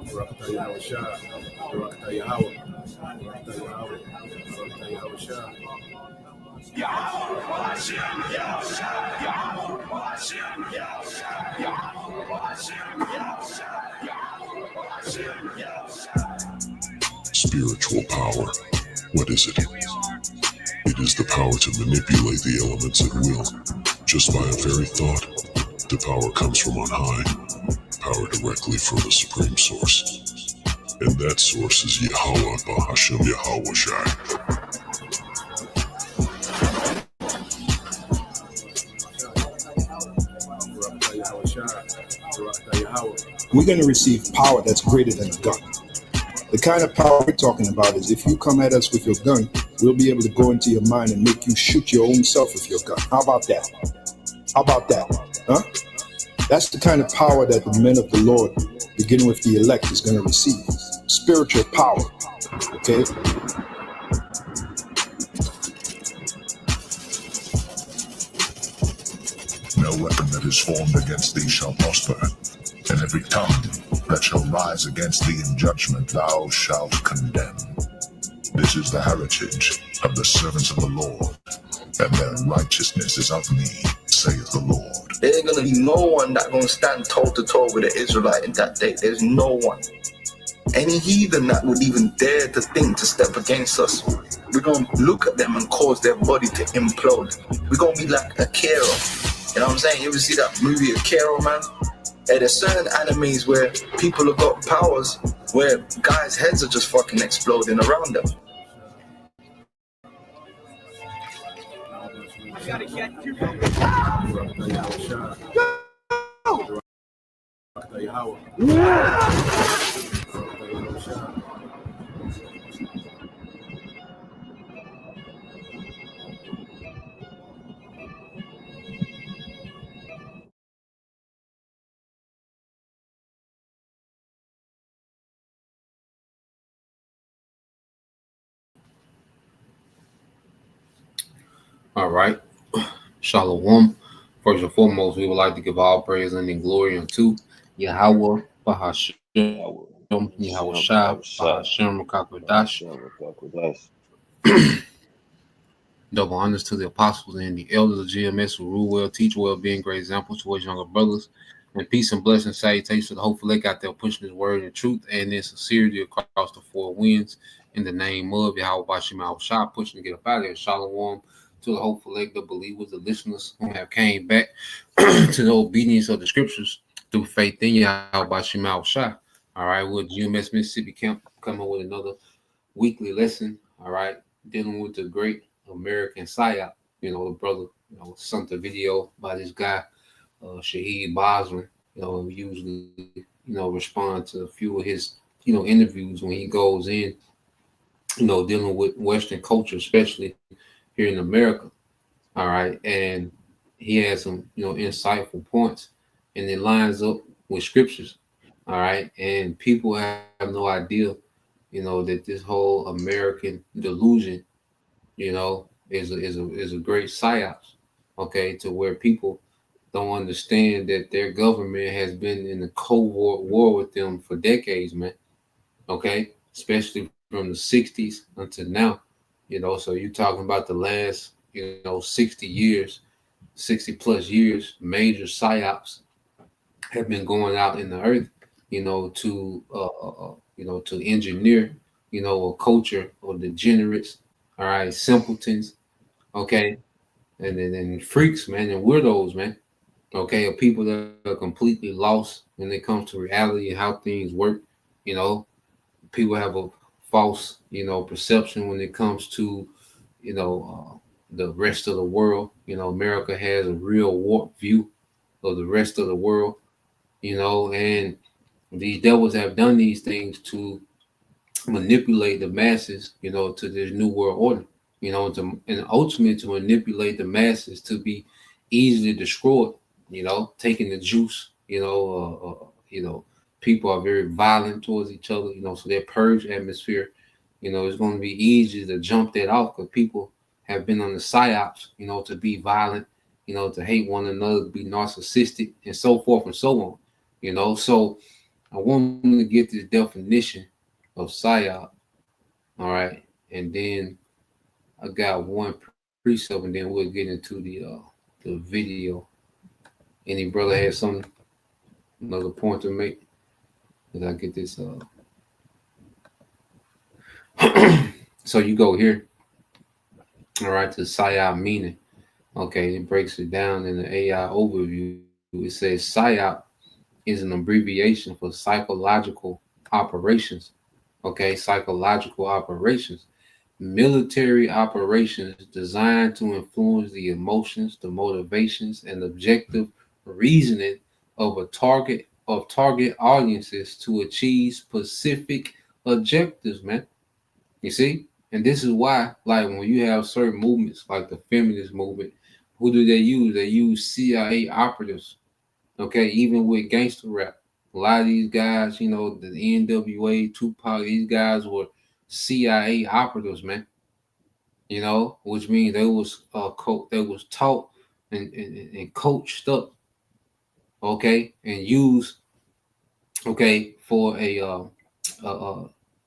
Barakatah Yahweh Shah, Barakatah Yahweh, Barakatah Yahweh, Barakatah Yahweh Shah. Spiritual power. What is it? It is the power to manipulate the elements at will. Just by a very thought, the power comes from on high, power directly from the supreme source. And that source is Yahweh Bahashem Yahweh Shai. We're going to receive power that's greater than a gun. The kind of power we're talking about is if you come at us with your gun, we'll be able to go into your mind and make you shoot your own self with your gun. How about that? How about that? Huh? That's the kind of power that the men of the Lord, beginning with the elect, is going to receive. Spiritual power. Okay? No weapon that is formed against thee shall prosper, and every tongue that shall rise against thee in judgment thou shalt condemn. This is the heritage of the servants of the Lord, and their righteousness is of me, saith the Lord. There ain't gonna be no one that gonna stand toe to toe with the Israelite in that day. There's no one. Any heathen that would even dare to think to step against us, we're gonna look at them and cause their body to implode. We're gonna be like a Kero. You know what I'm saying? You ever see that movie, Kero, man? Yeah, there's certain animes where people have got powers where guys' heads are just fucking exploding around them. I gotta get you. All right. Shalom. First and foremost, we would like to give all praise and glory unto Yahweh Bahashem, Yahweh Shai, Bahashem Rakakwadash. Double honors to the apostles and the elders of GMS who rule well, teach well, being great examples to his younger brothers. And peace and blessing, salutations to the hopeful lake out there pushing his word and truth and in sincerity across the four winds. In the name of Yahweh Bahashem Yahweh Shai, pushing to get up out of there. Shalom to the hopeful lake, the believers, the listeners who have came back to the obedience of the scriptures through faith in Yahweh Bahashem Yahweh Shai. All right, we're at GMS Mississippi Camp coming with another weekly lesson. All right, dealing with the great American Psyop. You know, the brother, sent a video by this guy, Shaheed Bosman. Usually, respond to a few of his, interviews when he goes in, dealing with Western culture, especially here in America. All right. And he has some, insightful points, and it lines up with scriptures. All right. And people have no idea, that this whole American delusion, is a great psyops. Okay. To where people don't understand that their government has been in a cold war with them for decades, man. Okay. Especially from the 60s until now. So you're talking about the last, 60 years, 60 plus years, major psyops have been going out in the earth, to engineer, a culture of degenerates, all right, simpletons, okay, and then freaks, man, and weirdos, man, okay, of people that are completely lost when it comes to reality and how things work. People have a false, perception when it comes to, the rest of the world. America has a real warped view of the rest of the world, and these devils have done these things to manipulate the masses, to this new world order, and ultimately to manipulate the masses to be easily destroyed, taking the juice, people are very violent towards each other, so their purge atmosphere, it's going to be easy to jump that off because people have been on the psyops, to be violent, to hate one another, to be narcissistic, and so forth and so on, so I want to get this definition of psyop. All right, and then I got one precept, and then we'll get into the video. Any brother has something, another point to make as I get this. So you go here, all right, to psyop meaning. Okay, it breaks it down in the AI overview. It says psyop is an abbreviation for psychological operations. Okay, psychological operations, military operations designed to influence the emotions, the motivations, and objective reasoning of target audiences to achieve specific objectives, man. You see? And this is why, like when you have certain movements like the feminist movement, who do they use? They use CIA operatives. Okay, even with gangster rap. A lot of these guys, the NWA, Tupac, these guys were CIA operatives, man. Which means they was taught and coached up, okay, and used, okay, for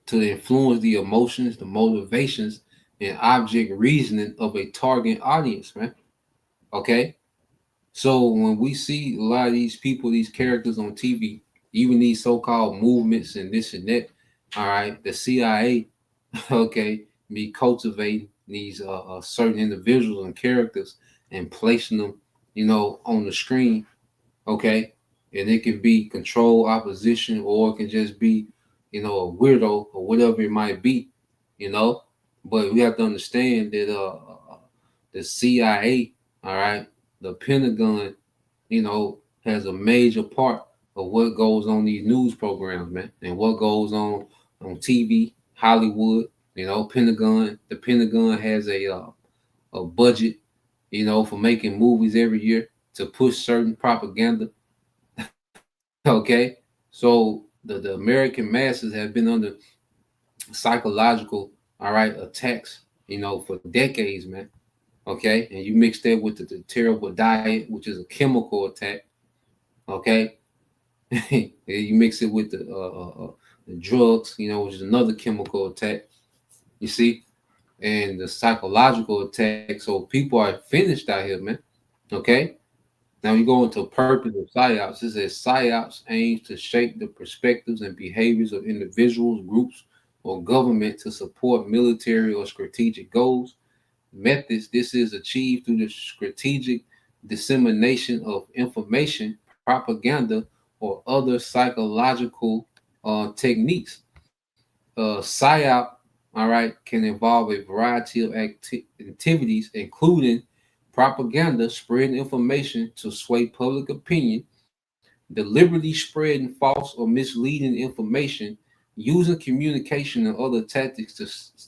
to influence the emotions, the motivations, and object reasoning of a target audience, man. Okay, so when we see a lot of these people, these characters on TV, even these so-called movements and this and that, all right, the CIA, okay, be cultivating these certain individuals and characters and placing them, on the screen, okay, and it can be control opposition or it can just be, a weirdo or whatever it might be, you know. But we have to understand that the CIA, all right, the Pentagon, has a major part of what goes on these news programs, man, and what goes on TV, Hollywood. The Pentagon has a budget, for making movies every year to push certain propaganda. Okay, so the American masses have been under psychological, all right, attacks, for decades, man. Okay, and you mix that with the terrible diet, which is a chemical attack. Okay, you mix it with the drugs, which is another chemical attack. You see, and the psychological attack. So people are finished out here, man. Okay, now we go into purpose of psyops. It says psyops aims to shape the perspectives and behaviors of individuals, groups, or government to support military or strategic goals. Methods. This is achieved through the strategic dissemination of information, propaganda, or other psychological techniques. PSYOP, all right, can involve a variety of activities, including propaganda, spreading information to sway public opinion, deliberately spreading false or misleading information, using communication and other tactics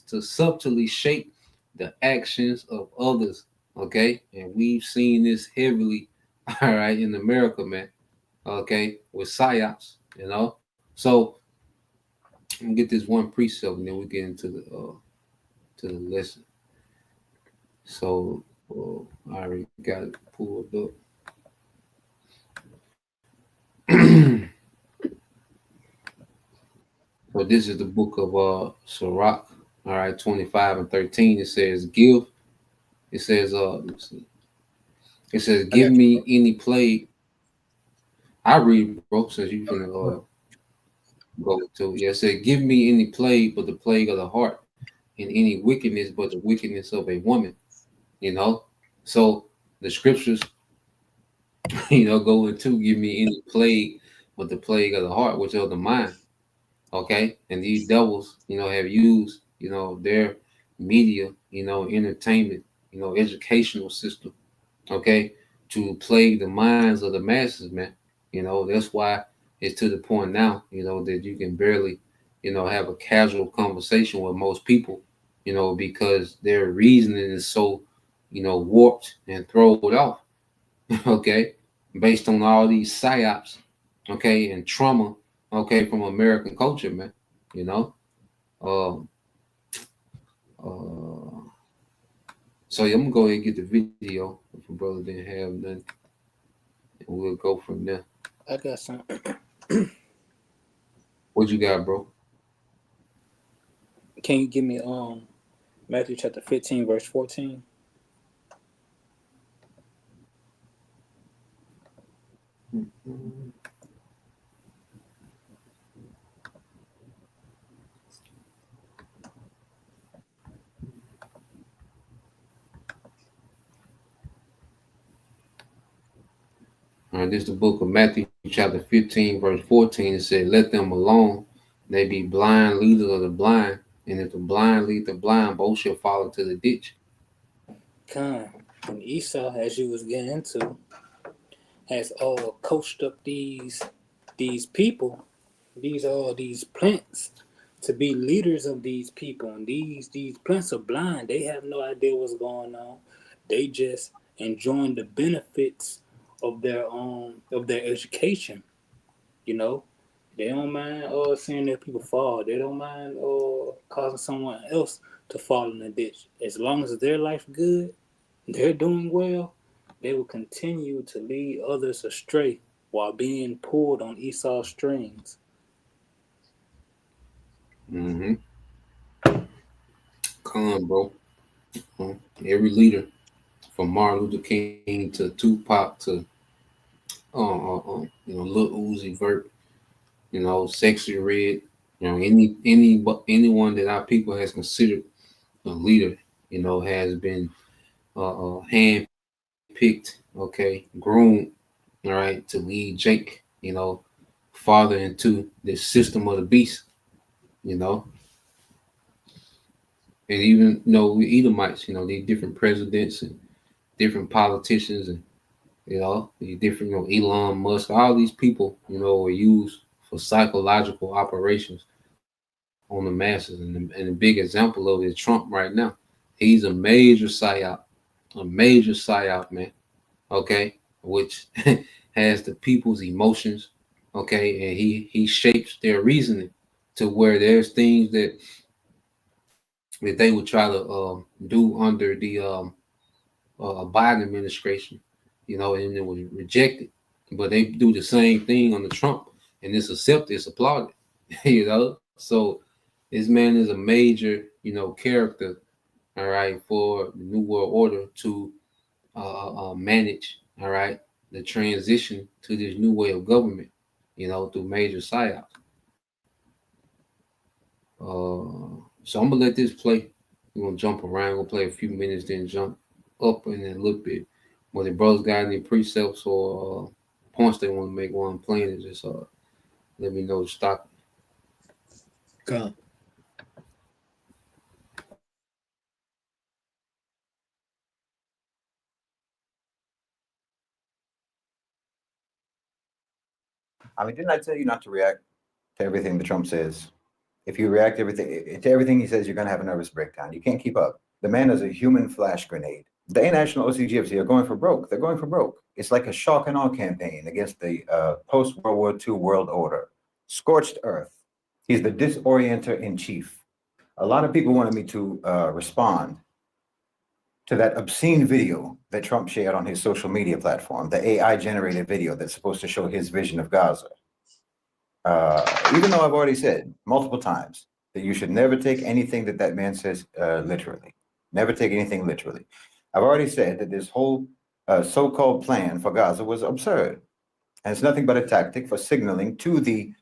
to subtly shape the actions of others. Okay, and we've seen this heavily, all right, in America, man. Okay, with psyops, So let me get this one precept, and then we get into the lesson. So I already got it pulled up. So this is the book of Sirach, all right, 25 and 13. It says, give. It says, let's see. It says, I give got you, me bro. any plague. I read, bro, since you can go to. Yeah, it said, give me any plague but the plague of the heart, and any wickedness but the wickedness of a woman. You know, so the scriptures, go into give me any plague but the plague of the heart, which of the mind. Okay, and these devils, have used, their media, entertainment, educational system, okay, to plague the minds of the masses, man. That's why it's to the point now, that you can barely, have a casual conversation with most people, because their reasoning is so, warped and thrown off, okay, based on all these psyops, okay, and trauma, okay, from American culture, man. You know, um, uh, so yeah, I'm gonna go ahead and get the video if my brother didn't have none, and we'll go from there. I got some. What you got, bro? Can you give me Matthew chapter 15, verse 14? All right, this is the book of Matthew, chapter 15, verse 14. It said, "Let them alone. They be blind leaders of the blind. And if the blind lead the blind, both shall fall into the ditch." Con. And Esau, as you was getting into, has coached up these people, these plants to be leaders of these people. And these plants are blind. They have no idea what's going on. They just enjoying the benefits of their education. You know, they don't mind seeing their people fall. They don't mind causing someone else to fall in the ditch. As long as their life good, they're doing well, they will continue to lead others astray while being pulled on Esau's strings. Mm-hmm. Come on, bro. Every leader, from Martin Luther King to Tupac to Lil Uzi Vert, Sexy Red, anyone that our people has considered a leader, has been hand picked, okay, groomed, all right, to lead Jake, farther into the system of the beast, you know. And even we Edomites, these different presidents and different politicians and these different Elon Musk, all these people, are used for psychological operations on the masses. And the big example of it is Trump right now. He's a major psyop, man. Okay, which has the people's emotions. Okay, and he shapes their reasoning to where there's things that they would try to do under the Biden administration, and it was rejected. But they do the same thing on the Trump, and it's accepted, it's applauded, So this man is a major, character, all right, for the New World Order to manage, all right, the transition to this new way of government, through major psyops. So I'm gonna let this play. We're gonna jump around. We'll play a few minutes, then jump up in a little bit. When the brothers got any precepts or points they want to make while I'm playing, it just let me know to stop. Come. I mean, didn't I tell you not to react to everything that Trump says? If you react to everything he says, you're going to have a nervous breakdown. You can't keep up. The man is a human flash grenade. The international OCGFC are going for broke. They're going for broke. It's like a shock and awe campaign against the post-World War II world order. Scorched earth. He's the disorienter in chief. A lot of people wanted me to respond to that obscene video that Trump shared on his social media platform, the AI-generated video that's supposed to show his vision of Gaza. Even though I've already said multiple times that you should never take anything that man says literally. Never take anything literally. I've already said that this whole so-called plan for Gaza was absurd. And it's nothing but a tactic for signaling to the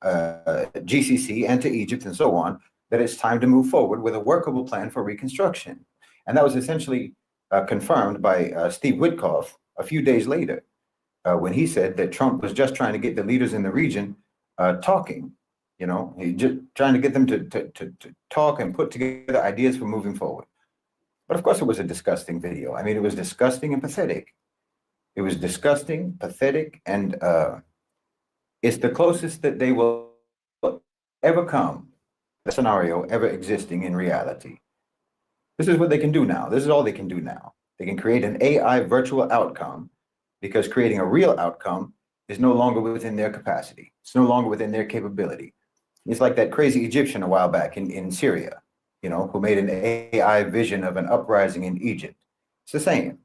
GCC and to Egypt and so on that it's time to move forward with a workable plan for reconstruction. And that was essentially confirmed by Steve Witkoff a few days later when he said that Trump was just trying to get the leaders in the region talking, just trying to get them to talk and put together ideas for moving forward. But of course, it was a disgusting video. I mean, it was disgusting and pathetic. It was disgusting, pathetic, and it's the closest that they will ever come, the scenario ever existing in reality. This is what they can do now. This is all they can do now. They can create an AI virtual outcome because creating a real outcome is no longer within their capacity. It's no longer within their capability. It's like that crazy Egyptian a while back in Syria, who made an AI vision of an uprising in Egypt. It's the same.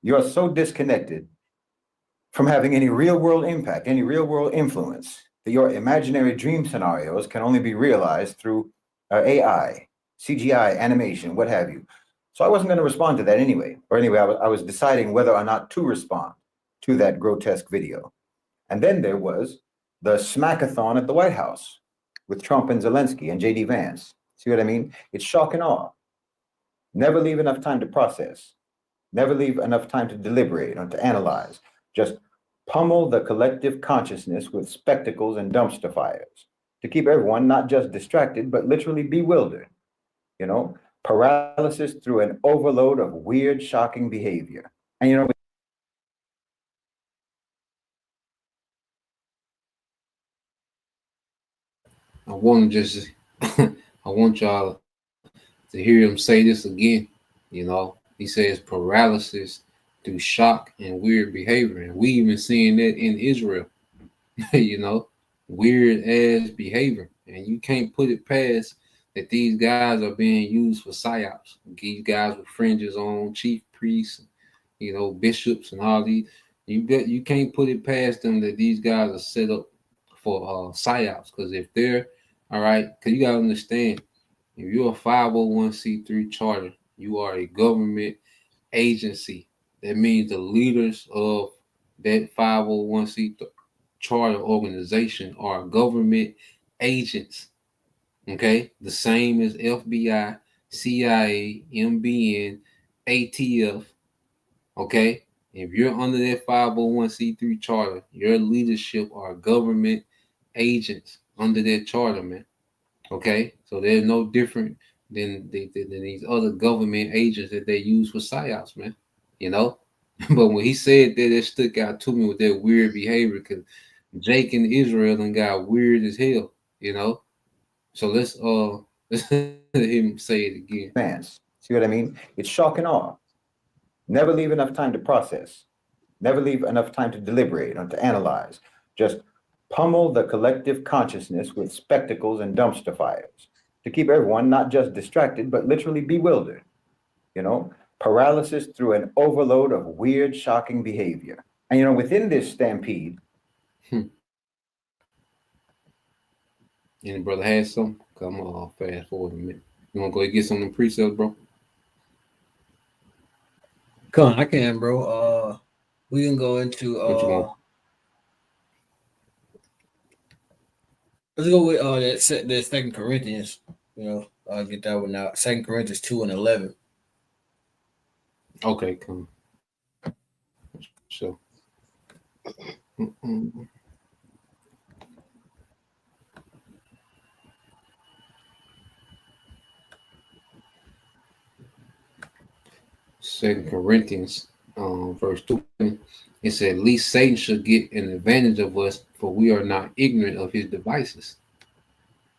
You are so disconnected from having any real world impact, any real world influence, that your imaginary dream scenarios can only be realized through AI, CGI, animation, what have you. So I wasn't going to respond to that anyway. Or anyway, I was deciding whether or not to respond to that grotesque video. And then there was the smackathon at the White House with Trump and Zelensky and JD Vance. See what I mean? It's shock and awe. Never leave enough time to process. Never leave enough time to deliberate or to analyze. Just pummel the collective consciousness with spectacles and dumpster fires to keep everyone not just distracted, but literally bewildered. You know, paralysis through an overload of weird, shocking behavior. And you know, I want to just, I want y'all to hear him say this again. You know, he says paralysis through shock and weird behavior, and we even seeing that in Israel. You know, weird ass behavior, and you can't put it past that these guys are being used for psyops. These guys with fringes on, chief priests, you know, bishops, and all these. You can't put it past them that these guys are set up for psyops. Because if they're all right, because you gotta understand, if you're a 501c3 charter, you are a government agency. That means the leaders of that 501c3 charter organization are government agents. Okay, the same as FBI, CIA, MBN, ATF. Okay, if you're under that 501c3 charter, your leadership are government agents under that charter, man. Okay, so they're no different than these other government agents that they use for psyops, man. You know, but when he said that, it stuck out to me with that weird behavior because Jake and Israel and got weird as hell. You know, so let's let's let him say it again. Vance. See what I mean? It's shock and awe. Never leave enough time to process. Never leave enough time to deliberate or to analyze. Just pummel the collective consciousness with spectacles and dumpster fires to keep everyone not just distracted, but literally bewildered. You know, paralysis through an overload of weird, shocking behavior. And you know, within this stampede. Any brother has some? Come on, fast forward a minute. You want to go ahead and get some of them precepts, bro? Come on, I can, bro. We can go into What you want? Let's go with that Second Corinthians. You know, I'll get that one out. 2 Corinthians 2:11. Okay, come on. Sure. 2 Corinthians, verse 2, it said, "At least Satan should get an advantage of us, for we are not ignorant of his devices."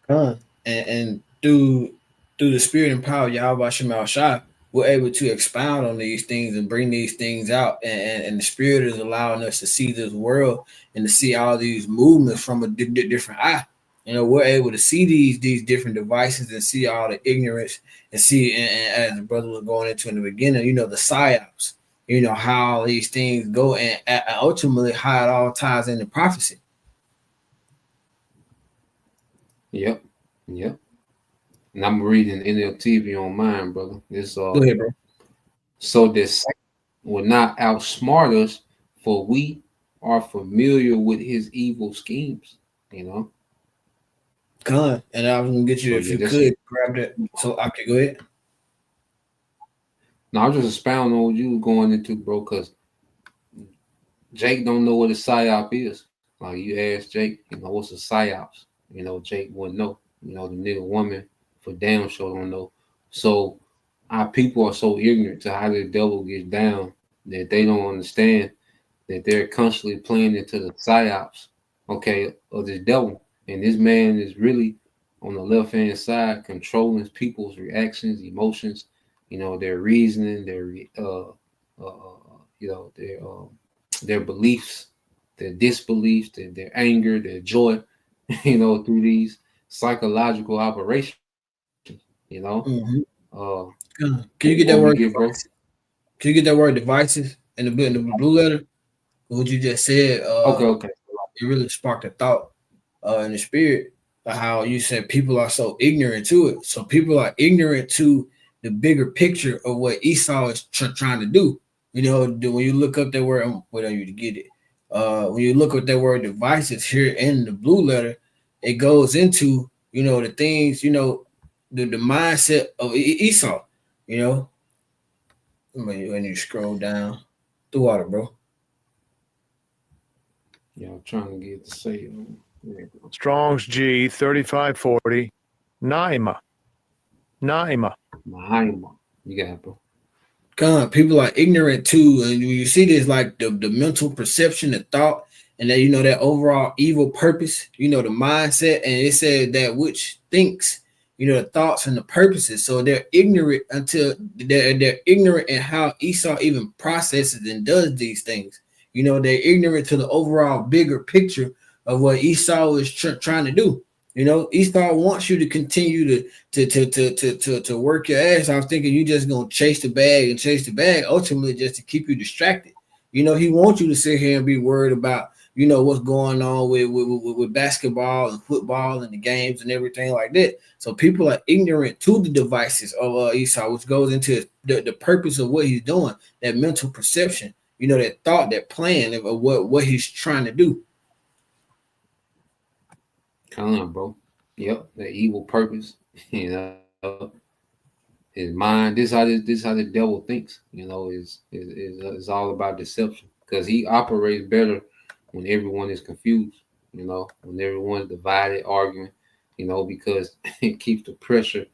And through the spirit and power of Yahweh Shema Shai, we're able to expound on these things and bring these things out. And the spirit is allowing us to see this world and to see all these movements from a different eye. You know, we're able to see these different devices and see all the ignorance and see, and as the brother was going into in the beginning, you know, the psyops, you know, how these things go and ultimately how it all ties into prophecy. Yep. And I'm reading NLTV on mine, brother. This Go ahead, bro. So this will not outsmart us, for we are familiar with his evil schemes. You know. Con, and I was gonna get you if you could grab that. So okay, go ahead. No, I'm just expounding on what you were going into, bro, because Jake don't know what a psyop is. Like you asked Jake, you know, what's a psyops? You know, Jake wouldn't know. You know, the nigga woman for damn sure don't know. So our people are so ignorant to how the devil gets down that they don't understand that they're constantly playing into the psyops, okay, of this devil. And this man is really on the left-hand side controlling people's reactions, emotions, you know, their reasoning, their you know, their beliefs, their disbeliefs, their anger, their joy, you know, through these psychological operations, you know. Can you get that word devices? Can you get that word devices in the blue letter? What you just said, okay. It really sparked a thought in the spirit, how you said people are so ignorant to it. So people are ignorant to the bigger picture of what Esau is trying to do. You know, when you look up that word, wait on you to get it. When you look at that word devices here in the blue letter, it goes into, you know, the things, you know, the mindset of Esau, you know. When you scroll down the water, bro. Yeah, I'm trying to get to say Strong's G 3540. Naima. Mahima. You got it, bro. God, people are ignorant too, and when you see this, like the mental perception, the thought, and that, you know, that overall evil purpose, you know, the mindset, and it said that which thinks, you know, the thoughts and the purposes. So they're ignorant until they're ignorant in how Esau even processes and does these things. You know, they're ignorant to the overall bigger picture of what Esau is trying to do. You know, Esau wants you to continue to work your ass. I was thinking you just gonna chase the bag, ultimately just to keep you distracted. You know, he wants you to sit here and be worried about, you know, what's going on with basketball and football and the games and everything like that. So people are ignorant to the devices of Esau, which goes into the purpose of what he's doing, that mental perception, you know, that thought, that plan of what he's trying to do. Come on, bro. Yep, the evil purpose. You know, his mind. This how the devil thinks. You know, is all about deception, because he operates better when everyone is confused. You know, when everyone's divided, arguing. You know, because it keeps the pressure,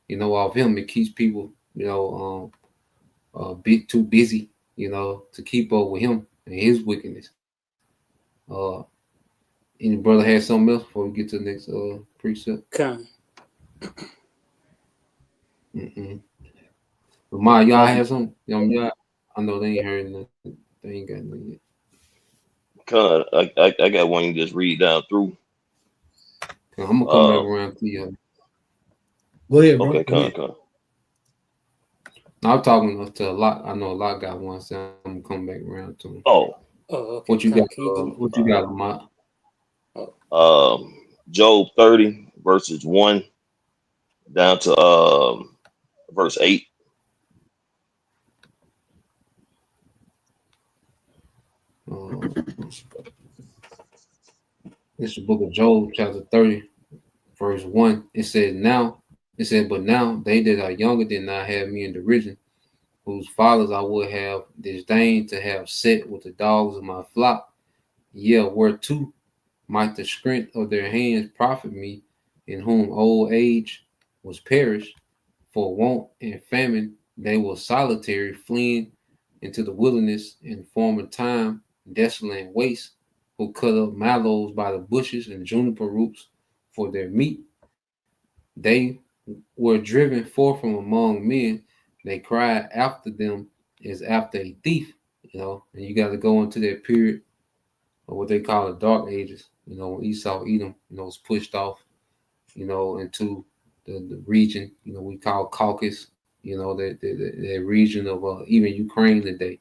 you know, off him. It keeps people, you know, a bit too busy, you know, to keep up with him and his wickedness. Uh, any brother had something else before we get to the next precept? Come. But y'all have something? Y'all, I know they ain't heard nothing. They ain't got nothing yet. God, I got one you just read down through. I'm gonna come back around to you. Go ahead, bro. Okay, Go come. Now, I'm talking to a lot. I know a lot got one, so I'm gonna come back around to him. Oh, okay. What you got? What you got, Lamont? Job 30 verses 1 down to verse 8. This is the book of Job, chapter 30, verse 1. It said, but now they that are younger did not have me in derision, whose fathers I would have disdained to have set with the dogs of my flock. Yeah, whereto might the strength of their hands profit me, in whom old age was perished, for want and famine they were solitary, fleeing into the wilderness in former time, desolate and waste, who cut up mallows by the bushes and juniper roots for their meat. They were driven forth from among men. They cried after them as after a thief, you know. And you got to go into that period of what they call the dark ages, you know, when Esau, Edom, you know, was pushed off, you know, into the region, you know, we call Caucasus, you know, that region of even Ukraine today.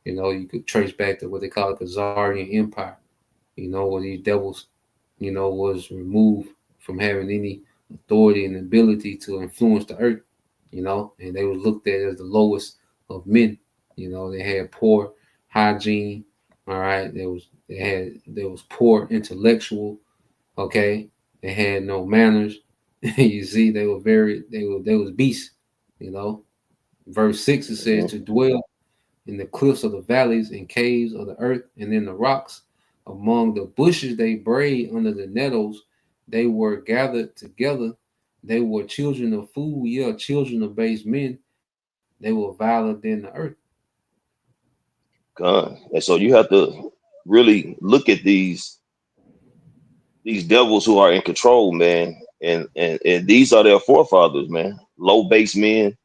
You know, you could trace back to what they call the Khazarian Empire, you know, where these devils, you know, was removed from having any authority and ability to influence the earth, you know, and they were looked at as the lowest of men. You know, they had poor hygiene. All right, there was poor intellectual. Okay, they had no manners. You see, they was beasts. You know, verse 6 it says to dwell in the cliffs of the valleys and caves of the earth and in the rocks. Among the bushes they brayed under the nettles, they were gathered together. They were children of food, yeah, children of base men. They were viler than the earth. God. And so you have to really look at these devils who are in control, man. And these are their forefathers, man. Low base men.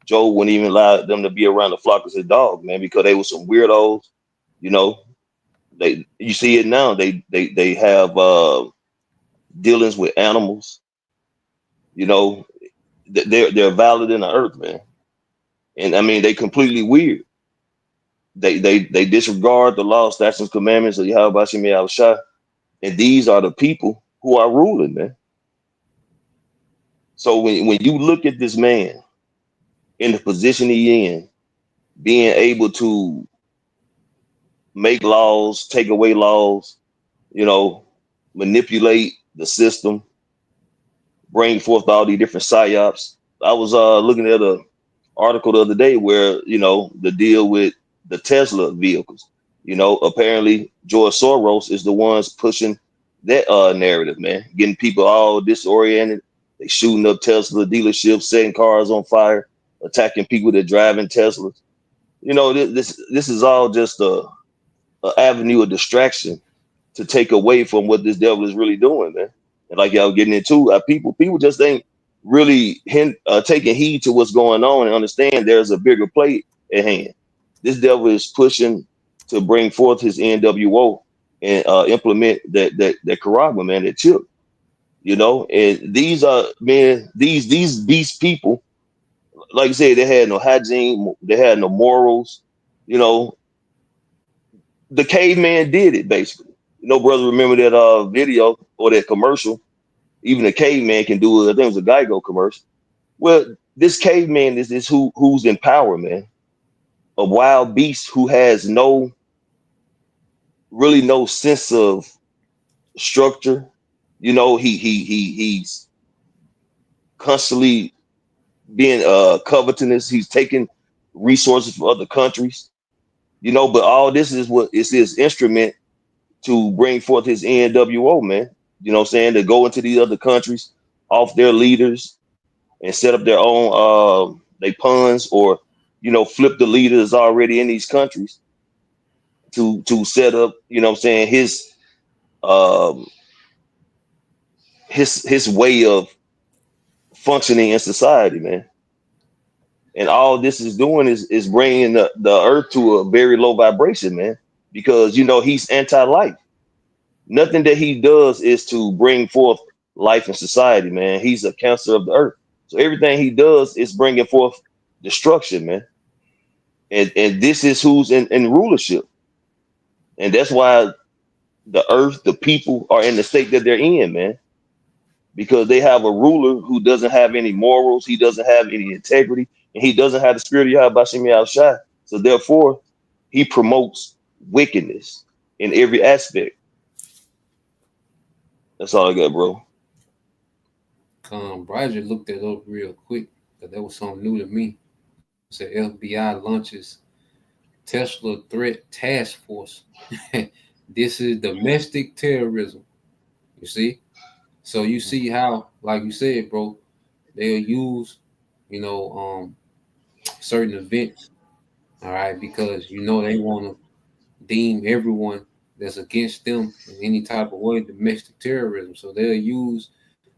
Job wouldn't even allow them to be around the flock as a dog, man, because they were some weirdos. You know, you see it now. They have dealings with animals. You know, they're valid in the earth, man. And I mean, they completely weird. They disregard the law, statutes, commandments of Yahweh Shai. And these are the people who are ruling, man. So when you look at this man in the position he in, being able to make laws, take away laws, you know, manipulate the system, bring forth all these different psyops. I was looking at a article the other day where, you know, the deal with the Tesla vehicles. You know, apparently George Soros is the ones pushing that narrative, man, getting people all disoriented. They shooting up Tesla dealerships, setting cars on fire, attacking people that driving Teslas. You know, this is all just a avenue of distraction to take away from what this devil is really doing, man. And like y'all getting into, people just ain't really taking heed to what's going on and understand there's a bigger play at hand. This devil is pushing to bring forth his NWO and implement that Karagma, man, that chip. You know, and these are man, these beast people, like you said, they had no hygiene, they had no morals. You know, the caveman did it basically. You know, brother, remember that video or that commercial? Even a caveman can do it. I think it was a Geico commercial. Well, this caveman is who's in power, man. A wild beast who has really no sense of structure. You know, he's constantly being covetous. He's taking resources from other countries. You know, but all this is what is his instrument to bring forth his NWO, man. You know what I'm saying? To go into these other countries off their leaders and set up their own they puns or, you know, flip the leaders already in these countries to set up, you know what I'm saying, um his way of functioning in society, man. And all this is doing is bringing the earth to a very low vibration, man, because, you know, he's anti-life. Nothing that he does is to bring forth life in society, man. He's a cancer of the earth. So everything he does is bringing forth destruction, man. And this is who's in rulership. And that's why the earth, the people are in the state that they're in, man. Because they have a ruler who doesn't have any morals, he doesn't have any integrity, and he doesn't have the spirit of Yahweh Bashim Yahushua. So therefore, he promotes wickedness in every aspect. That's all I got, bro. Bro, I just looked that up real quick because that was something new to me. It said FBI launches Tesla Threat Task Force. This is domestic terrorism. You see? So you see how, like you said, bro, they'll use, you know, certain events, all right, because you know they want to deem everyone that's against them in any type of way domestic terrorism. So they'll use,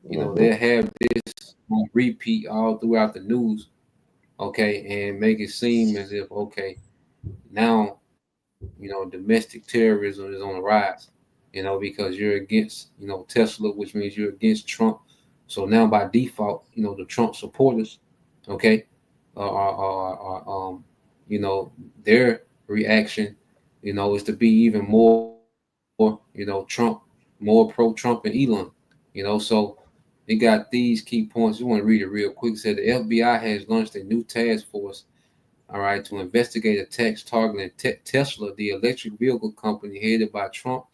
you know, they'll have this on repeat all throughout the news, okay, and make it seem as if, okay, now, you know, domestic terrorism is on the rise, you know, because you're against, you know, Tesla, which means you're against Trump. So now by default, you know, the Trump supporters, okay, you know, their reaction, you know, is to be even more, you know, Trump, more pro-Trump and Elon, you know. So it got these key points. You want to read it real quick. It said the FBI has launched a new task force, all right, to investigate attacks targeting Tesla, the electric vehicle company headed by Trump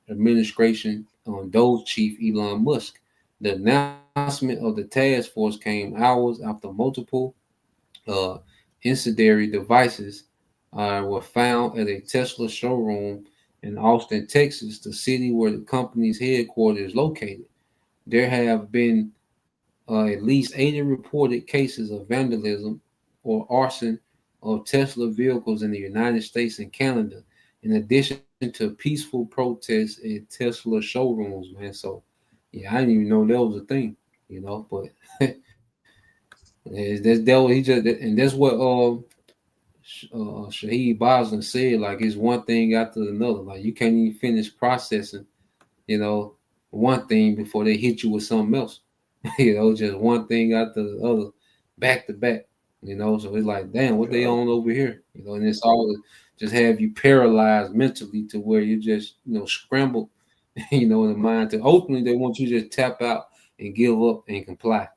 administration on Doge chief Elon Musk. The announcement of the task force came hours after multiple uh, incendiary devices were found at a Tesla showroom in Austin, Texas, the city where the company's headquarters is located. There have been at least 80 reported cases of vandalism or arson of Tesla vehicles in the United States and Canada, in addition to peaceful protests at Tesla showrooms, man. So, yeah, I didn't even know that was a thing, you know, but he just, and that's what Shaheed Bosman said, like it's one thing after another. Like you can't even finish processing, you know, one thing before they hit you with something else. You know, just one thing after the other, back to back. You know, so it's like, damn, what they on over here? You know, and it's all just have you paralyzed mentally to where you just, you know, scrambled you know, in the mind to ultimately they want you to just tap out and give up and comply.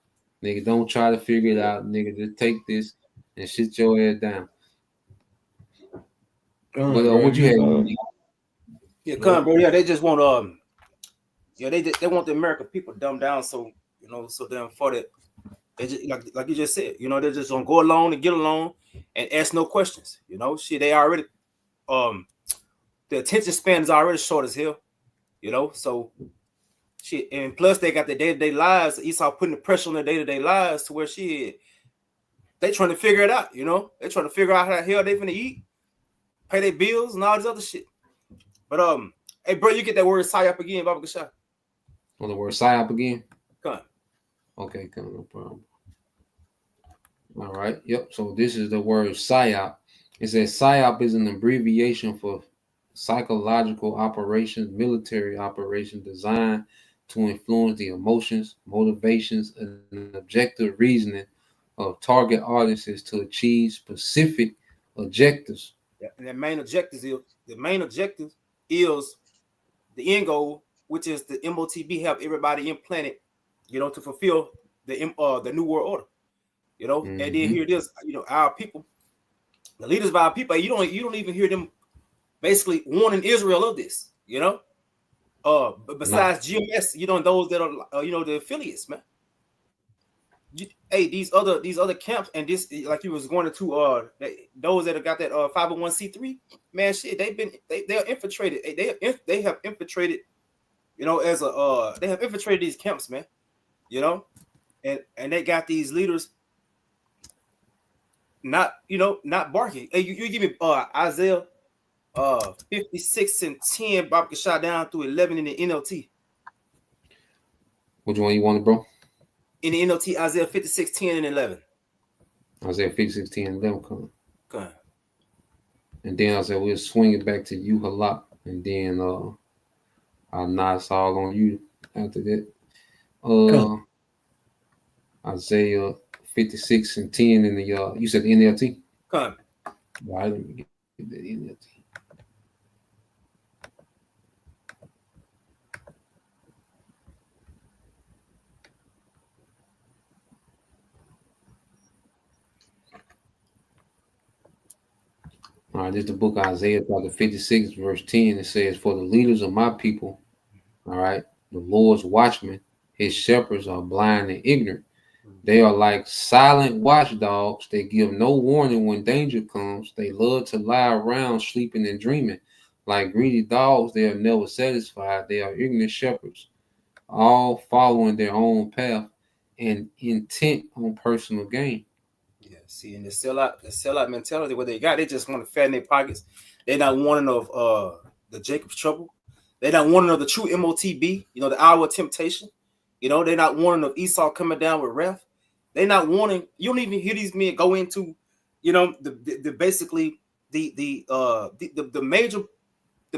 Nigga, don't try to figure it out. Nigga, just take this and sit your ass down. But Bro, what you had? Yeah, come, bro. Yeah, they just want they want the American people dumbed down so so damn for that. They just like you just said, they're just gonna go along and get along and ask no questions. Shit, they already the attention span is already short as hell. So shit, and plus they got their day-to-day lives. Esau putting the pressure on their day-to-day lives to where shit, they trying to figure it out. They trying to figure out how the hell they finna eat, pay their bills, and all this other shit. But hey, bro, you get that word Psyop again, Baba Gasha? On the word Psyop again? Come. Okay, come, no problem. All right. Yep. So this is the word Psyop. It says Psyop is an abbreviation for psychological operations, military operations designed to influence the emotions, motivations, and objective reasoning of target audiences to achieve specific objectives. Yeah, and the main objective is the end goal, which is the MOTB have everybody implanted, to fulfill the new world order. And then here it is, our people, the leaders of our people, you don't even hear them basically warning Israel of this, besides GMS, those that are the affiliates, man. These other camps and this, like you was going into those that have got that 501c3, man, shit, they're infiltrated. They have infiltrated, they have infiltrated these camps, man. And they got these leaders not barking. Hey, you give me Isaiah 56 and 10, Bob shot down through 11 in the NLT. Which one you wanted, bro? In the NLT, Isaiah 56, 10 and 11. Isaiah 56, 10 and 11. Come. Okay. And then I said we'll swing it back to you a lot, and then I'll knock all on you after that. Isaiah 56 and 10 in the you said the NLT? Come. All right, let me get that NLT. All right, this is the book of Isaiah, chapter 56, verse 10. It says, "For the leaders of my people, all right, the Lord's watchmen, his shepherds are blind and ignorant. They are like silent watchdogs. They give no warning when danger comes. They love to lie around sleeping and dreaming. Like greedy dogs, they are never satisfied. They are ignorant shepherds, all following their own path and intent on personal gain." Yeah, see, and the sellout mentality, what they got, they just want to fatten their pockets. They're not wanting of the Jacob's trouble. They're not wanting of the true MOTB, the hour of temptation. They're not wanting of Esau coming down with wrath. They're not wanting. You don't even hear these men go into, the basically the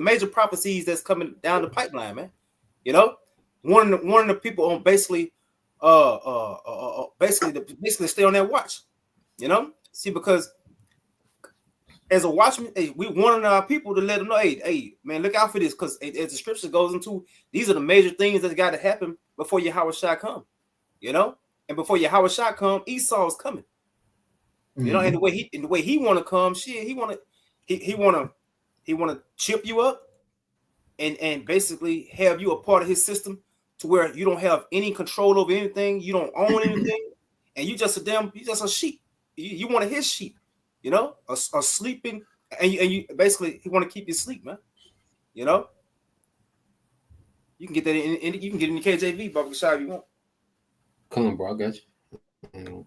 major prophecies that's coming down the pipeline, man. Warning the people on basically stay on that watch. See, because as a watchman, we wanted our people to let them know, hey, man, look out for this, because as the scripture goes into, these are the major things that got to happen before Yahweh Shai come, and before Yahweh Shai come, Esau's coming, and the way he want to come, shit, he want to chip you up, and basically have you a part of his system to where you don't have any control over anything, you don't own anything, and you just a sheep. You want his sheep, a sleeping, and you basically he want to keep you asleep, man. You can get that you can get it in the KJV, Baba Shai, if you want. Come on, bro, I got you.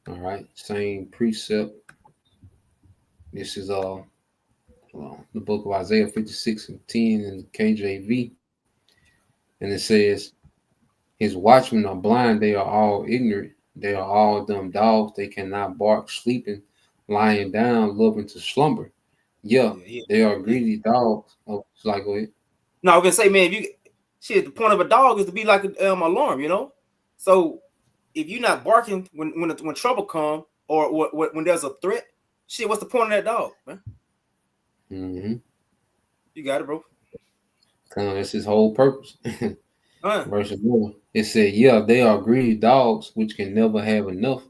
All right, same precept. This is the book of Isaiah 56 and 10 in the KJV, and it says, "His watchmen are blind; they are all ignorant. They are all dumb dogs. They cannot bark, sleeping, lying down, loving to slumber. Yeah. They are greedy dogs." Oh, like, go ahead. No, I was gonna say, man, the point of a dog is to be like an alarm, So if you're not barking when trouble comes or when there's a threat, shit, what's the point of that dog, man? Mm-hmm. You got it, bro. That's his whole purpose. Huh? Verse 1. It said, yeah, they are greedy dogs which can never have enough,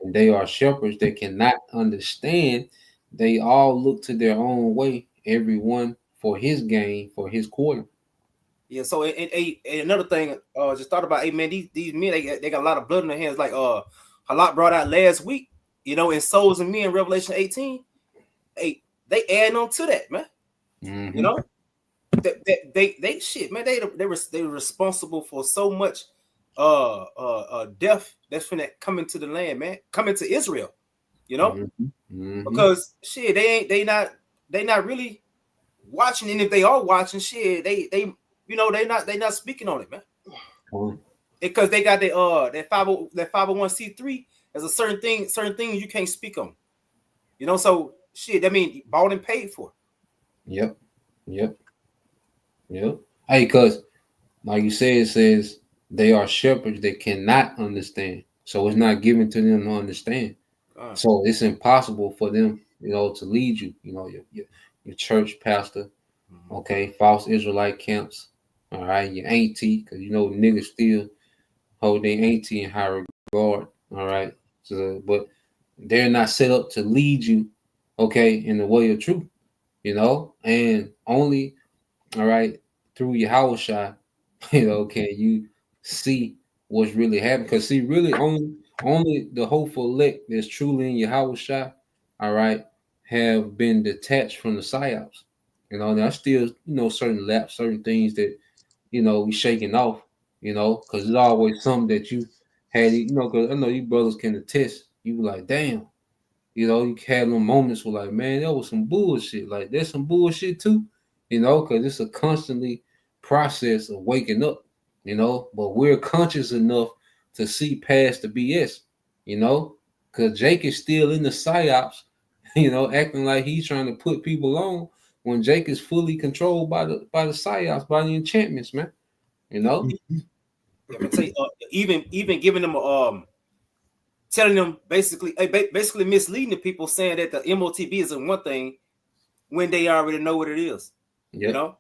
and they are shepherds that cannot understand. They all look to their own way, everyone for his gain, for his quarter. Yeah. So and another thing, just thought about, hey man, these men they got a lot of blood in their hands. Like Halak brought out last week, in Souls and Men, Revelation 18. Hey, they add on to that, man. Mm-hmm. You know, they shit, man. They were responsible for so much death that's finna come into the land, man. Come into Israel, Mm-hmm. Mm-hmm. because shit, they not really watching, and if they are watching, shit, they not speaking on it, man. Because they got that 501c3 as a certain things you can't speak on. So shit, that mean bought and paid for. Yep. Hey, cause like you said, it says they are shepherds that cannot understand. So it's not given to them to understand. So it's impossible for them, to lead you. Your church pastor, okay, false Israelite camps, all right, your auntie, because niggas still hold their auntie in high regard, all right. So, but they're not set up to lead you, okay, in the way of truth, and only, all right, through your house shot, can you see what's really happening? Because see, really only the hopeful elect that's truly in your house shot, all right, have been detached from the psyops. There's still, certain laps, certain things that, we shaking off, because there's always something that you had, because I know you brothers can attest. You be like, damn, you had them moments where like, man, that was some bullshit. Like, there's some bullshit too, because it's a constantly process of waking up, but we're conscious enough to see past the BS, because Jake is still in the psyops, acting like he's trying to put people on when Jake is fully controlled by the psyops, by the enchantments, man. Yeah, but say, even giving them telling them basically misleading the people, saying that the MOTB is one thing when they already know what it is. Yep.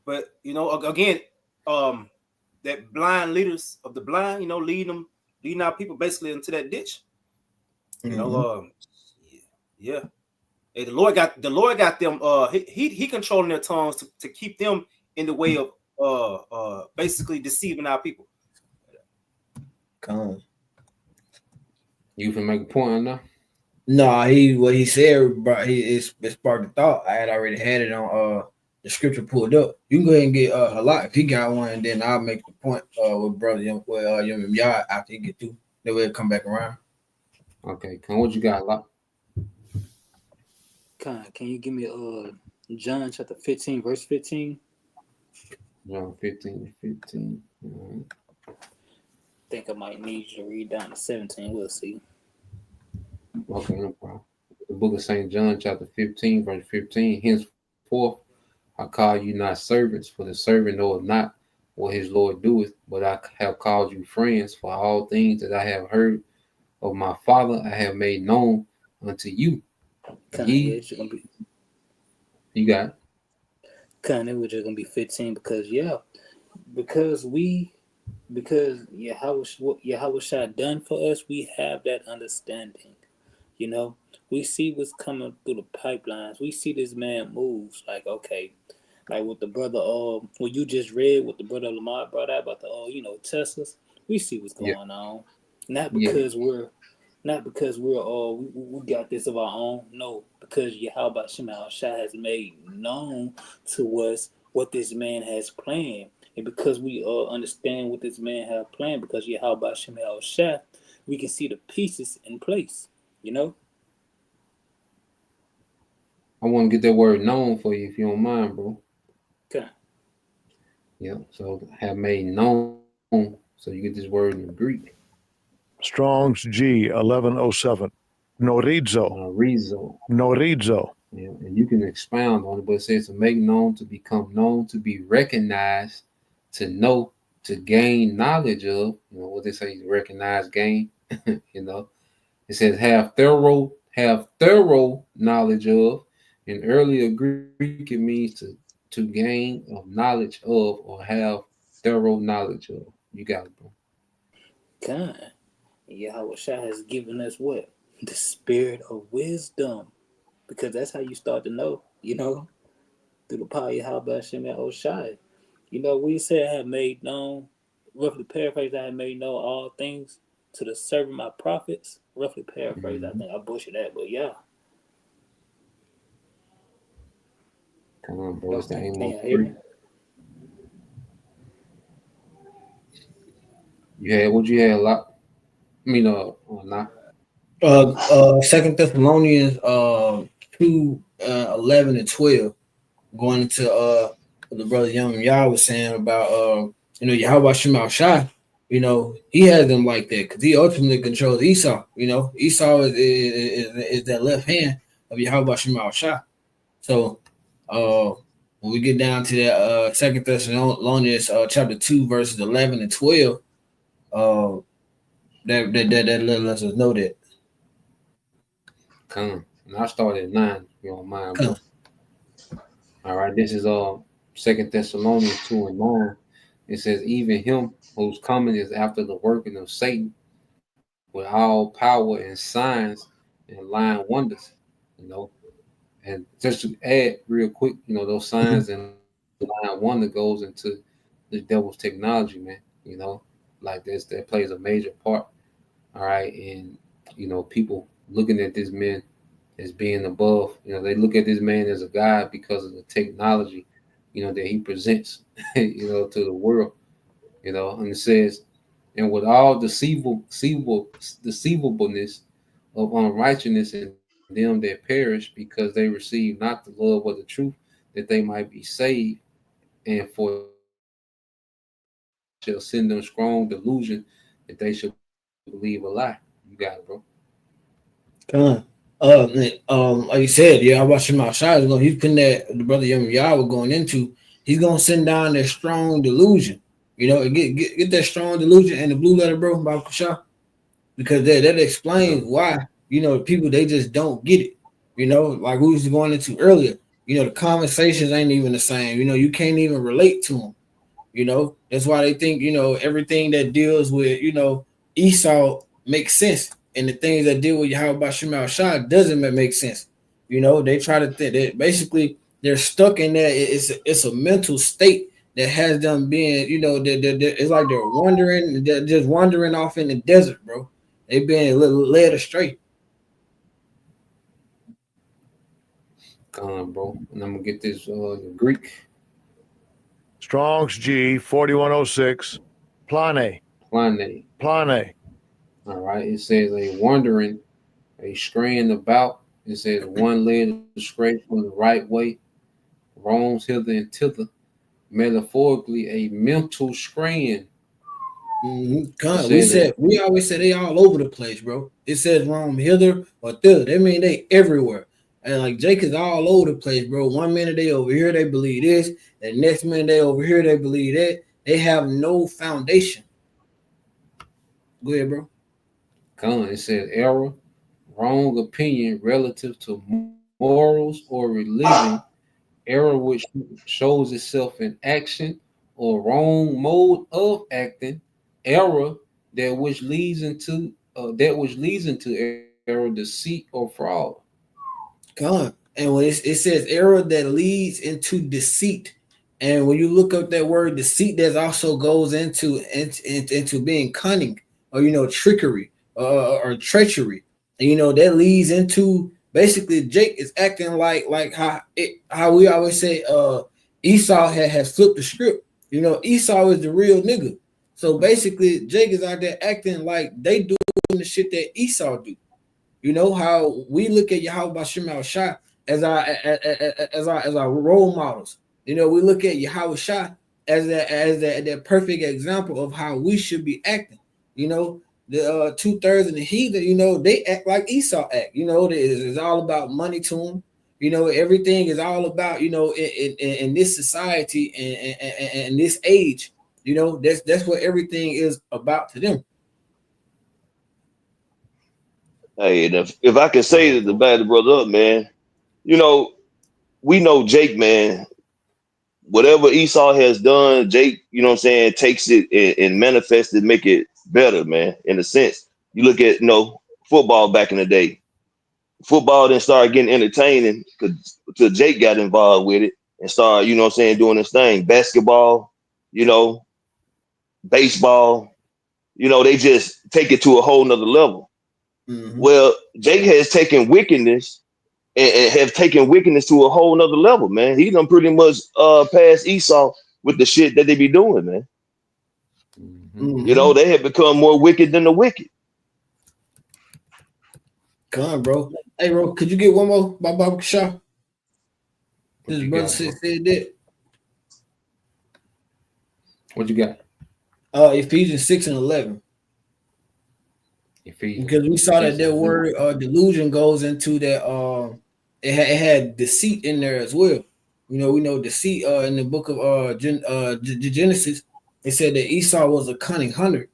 But again, that blind leaders of the blind, leading our people basically into that ditch. Yeah. Hey, the Lord got them. He controlling their tongues to keep them in the way of basically deceiving our people. Come. You can make a point on that. No, what he said, bro. It's sparked the thought. I had already had it on the scripture pulled up. You can go ahead and get a lot if he got one, and then I'll make the point with brother Yum Yah after he get through. Then we'll come back around. Okay, what you got, Lot? Can you give me John chapter 15, verse 15? John 15. I think I might need you to read down to 17. We'll see. Okay, no problem. The book of St. John, chapter 15, verse 15. Henceforth, I call you not servants, for the servant knoweth not what his Lord doeth, but I have called you friends, for all things that I have heard of my Father I have made known unto you. You got it. It was just gonna be 15 because Yahweh Shah done for us. We have that understanding. We see what's coming through the pipelines. We see this man moves like, okay, like with the brother what you just read, what the brother Lamar brought out about the Teslas. We see what's going on. Not because we got this of our own. No, because Yahweh Shah has made known to us what this man has planned. And because we understand what this man has planned, because Yahweh Shah, we can see the pieces in place, I want to get that word known for you if you don't mind, bro. Okay. Yeah, so have made known, so you get this word in the Greek. Strong's G 1107. Norizo. Yeah, and you can expound on it, but it says to make known, to become known, to be recognized, to know, to gain knowledge of. What they say, recognize, gain. It says have thorough knowledge of. In earlier Greek, it means to gain of knowledge of or have thorough knowledge of. You got it, bro. God, Yahweh Shah has given us what? The spirit of wisdom. Because that's how you start to know, through the power of Yahweh Hashem Oshai. We said I have made known, roughly paraphrase, I have made known all things to the servant my prophets. Roughly paraphrase, I think I butchered that, but yeah. Come on, bro. It's the Can Amos you hear 3. me? What you had a lot? Nah. Second Thessalonians 2 11 and 12, going into the brother Young Yah was saying about Yahweh Shema Shai, he has them like that because he ultimately controls Esau. Esau is that left hand of Yahweh Shema Shai. So when we get down to that Second Thessalonians chapter 2 verses 11 and 12, that lets us know that. Come. And I started at 9, if you don't mind, bro. Come. All right, this is 2 Thessalonians 2 and 9. It says, even him whose coming is after the working of Satan with all power and signs and lying wonders, And just to add real quick, those signs and lying wonder goes into the devil's technology, man. Like this, that plays a major part. All right. And, people looking at this man as being above, they look at this man as a God because of the technology, that he presents, to the world, and it says, and with all deceivableness of unrighteousness in them that perish because they receive not the love of the truth that they might be saved, and for shall send them strong delusion that they should believe a lie. You got it, bro. Like you said, yeah, I watched him outside. He's putting that the brother Young Yah was going into. He's gonna send down that strong delusion. Get that strong delusion and the blue letter, bro, by Shah, because that explains why people they just don't get it. Like we was going into earlier. The conversations ain't even the same. You can't even relate to them. That's why they think everything that deals with Esau makes sense, and the things that deal with Yahweh Shemal Shah doesn't make sense. They try to think that basically they're stuck in that. It's a mental state that has them being it's like they're wandering, they're just wandering off in the desert, bro. They've been led astray. Come on, bro. And I'm gonna get this the Greek. Strong's G 4106. Plane. Plane. Plane. All right. It says a wandering, a straying about. It says one led astray from the right way, roams hither and thither. Metaphorically, a mental straying. We always say they all over the place, bro. It says roam hither or thither. That mean they everywhere. And like Jake is all over the place, bro. One minute they over here, they believe this. And next minute they over here, they believe that. They have no foundation. Go ahead, bro. It says error, wrong opinion relative to morals or religion. Error which shows itself in action or wrong mode of acting. Error that which leads into error, deceit, or fraud. And when it says error that leads into deceit, and when you look up that word deceit, that also goes into being cunning or trickery or treachery, and that leads into basically Jake is acting like how we always say Esau has flipped the script. Esau is the real nigga. So basically Jake is out there acting like they doing the shit that Esau do. How we look at Yahweh Shemal Shah as our role models. We look at Yahweh Shah as that perfect example of how we should be acting. The 2/3 of the heathen, they act like Esau act. It's all about money to them. Everything is all about in this society and this age. That's what everything is about to them. Hey, and if I can say that to back the brother up, man, we know Jake, man. whatever Esau has done, Jake, you know what I'm saying, takes it and manifests it, make it better, man. In a sense, you look at football back in the day. Football then started getting entertaining because Jake got involved with it and started, you know what I'm saying, doing his thing. Basketball, baseball, they just take it to a whole nother level. Mm-hmm. Well, Jake has taken wickedness and have taken wickedness to a whole nother level, man. He done pretty much passed Esau with the shit that they be doing, man. Mm-hmm. They have become more wicked than the wicked. Come on, bro. Hey, bro, could you get one more by Baba Shaw? What His you brother got, bro? said that. What you got? Ephesians 6:11. Ephesians. Because we saw that word delusion goes into that it had deceit in there as well. We know deceit in the book of Genesis. It said that Esau was a cunning hunter.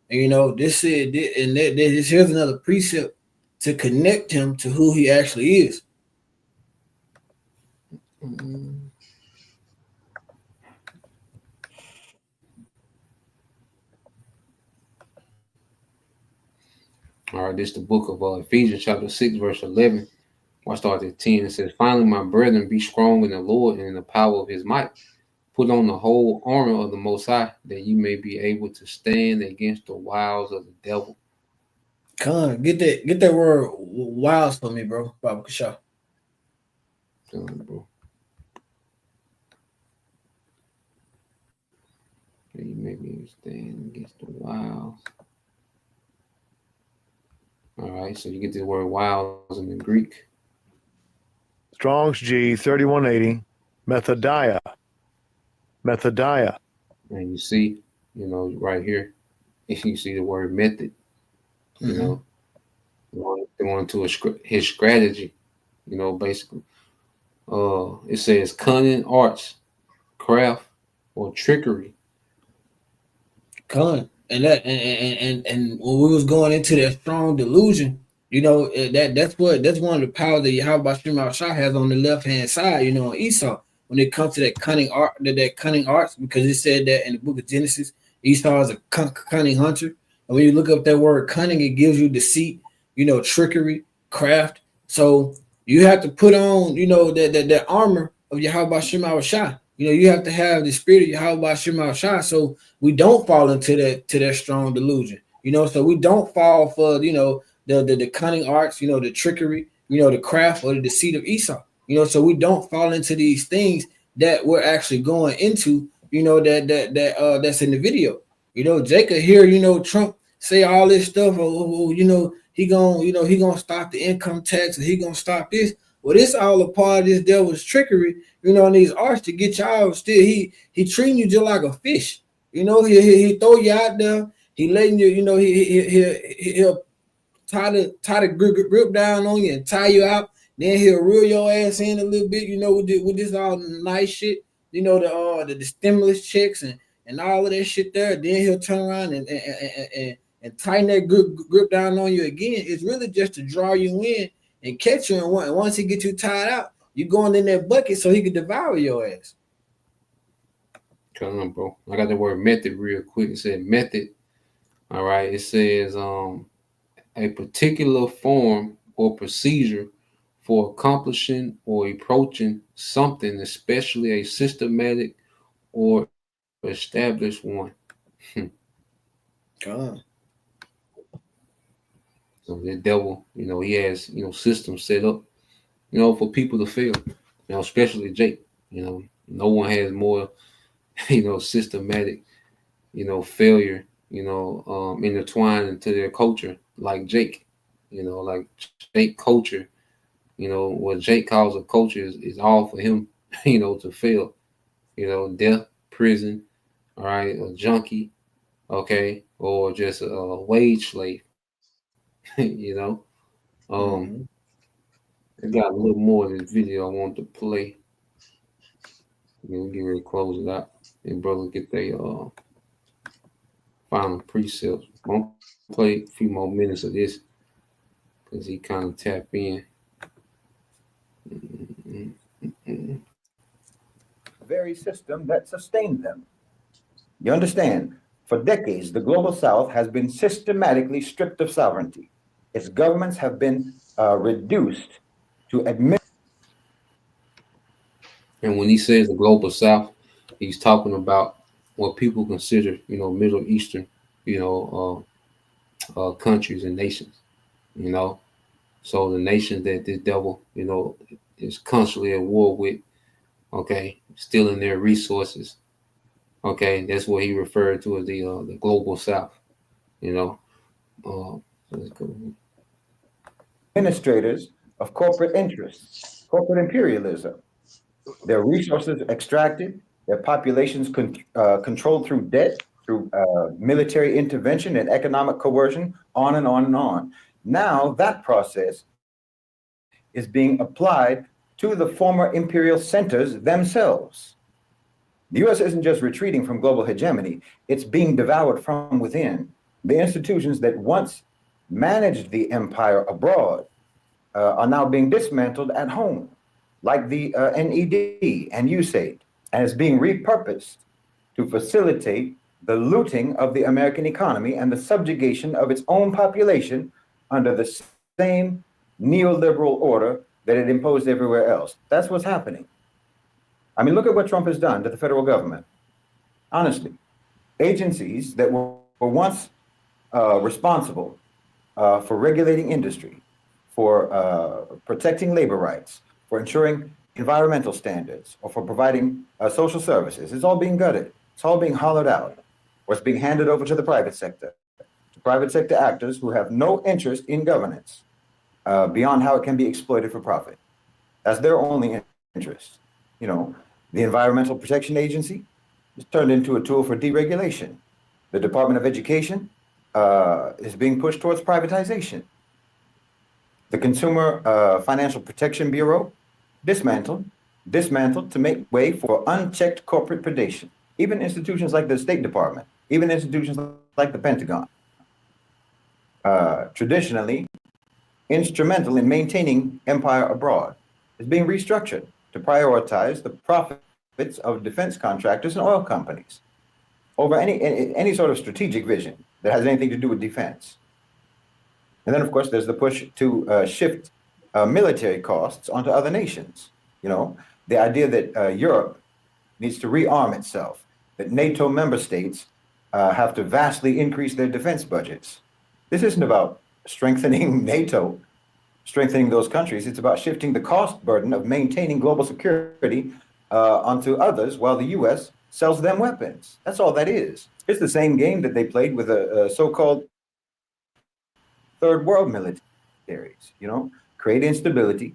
And this said, and here's another precept to connect him to who he actually is. Mm-hmm. All right, this is the book of Ephesians chapter 6, verse 11. I start at 10. It says, finally, my brethren, be strong in the Lord and in the power of his might. Put on the whole armor of the Most High, that you may be able to stand against the wiles of the devil. Come on, get that word wiles for me, bro. Baba Shaw. Bro. That you may be able to stand against the wiles. All right, so you get the word wiles in the Greek. Strong's G 3180, Methodiah. And you see, right here, if you see the word method, they want to his strategy, basically. It says cunning arts, craft, or trickery. Con. And that and when we was going into that strong delusion, that's one of the powers that Yahweh Shema Shah has on the left hand side, on Esau. When it comes to that cunning art, that cunning arts, because it said that in the book of Genesis, Esau is a cunning hunter. And when you look up that word cunning, it gives you deceit, trickery, craft. So you have to put on, that armor of Yahweh Shema Shah. You have to have the spirit of Yahweh Shema Shah, so we don't fall into that strong delusion. So we don't fall for the cunning arts, the trickery, the craft or the deceit of Esau. So we don't fall into these things that we're actually going into. That's in the video. Jacob here, Trump say all this stuff. He gonna stop the income tax, and he gonna stop this. Well, this all a part of this devil's trickery, and these arts to get y'all still. He treating you just like a fish. He throw you out there. He letting you, he'll tie the grip down on you and tie you out. Then he'll reel your ass in a little bit, with this all nice shit. The stimulus checks and all of that shit there. Then he'll turn around and tighten that grip down on you again. It's really just to draw you in and catch you. And once he gets you tied out, you going in that bucket so he can devour your ass. Come on, bro. I got the word method real quick. It said method. All right. It says a particular form or procedure for accomplishing or approaching something, especially a systematic or established one. God. So the devil, he has, systems set up, for people to fail, especially Jake. No one has more, systematic, failure, intertwined into their culture like Jake. Like Jake culture, what Jake calls a culture is all for him, to fail. Death, prison, all right, a junkie, okay, or just a wage slave. I got a little more of this video I want to play. We'll get ready to close it out. And brother get their final precepts. I'm gonna play a few more minutes of this because he kind of tap in. very system that sustained them. You understand? For decades, the global South has been systematically stripped of sovereignty. Its governments have been reduced to admit. And when he says the global South, he's talking about what people consider, Middle Eastern, you know, countries and nations, you know. So the nations that this devil, is constantly at war with, okay, stealing their resources. Okay, that's what he referred to as the global South, you know. Let's go. Administrators of corporate interests, corporate imperialism, their resources extracted, their populations controlled through debt, through military intervention and economic coercion, on and on and on. Now that process is being applied to the former imperial centers themselves. The U.S. isn't just retreating from global hegemony, it's being devoured from within. The institutions that once managed the empire abroad are now being dismantled at home, like the NED and USAID, and is being repurposed to facilitate the looting of the American economy and the subjugation of its own population under the same neoliberal order that it imposed everywhere else. That's what's happening. I mean, look at what Trump has done to the federal government. Honestly, agencies that were once responsible for regulating industry, for protecting labor rights, for ensuring environmental standards, or for providing social services, it's all being gutted. It's all being hollowed out, or it's being handed over to the private sector, to private sector actors who have no interest in governance beyond how it can be exploited for profit. That's their only interest. You know, the Environmental Protection Agency is turned into a tool for deregulation. The Department of Education is being pushed towards privatization. The Consumer Financial Protection Bureau, dismantled to make way for unchecked corporate predation. Even institutions like the State Department, even institutions like the Pentagon, traditionally instrumental in maintaining empire abroad, is being restructured to prioritize the profits of defense contractors and oil companies over any sort of strategic vision that has anything to do with defense. And then, of course, there's the push to shift military costs onto other nations. You know, the idea that Europe needs to rearm itself, that NATO member states have to vastly increase their defense budgets. This isn't about strengthening NATO, strengthening those countries. It's about shifting the cost burden of maintaining global security onto others while the U.S. sells them weapons. That's all that is. It's the same game that they played with a so-called third world militaries, you know, create instability,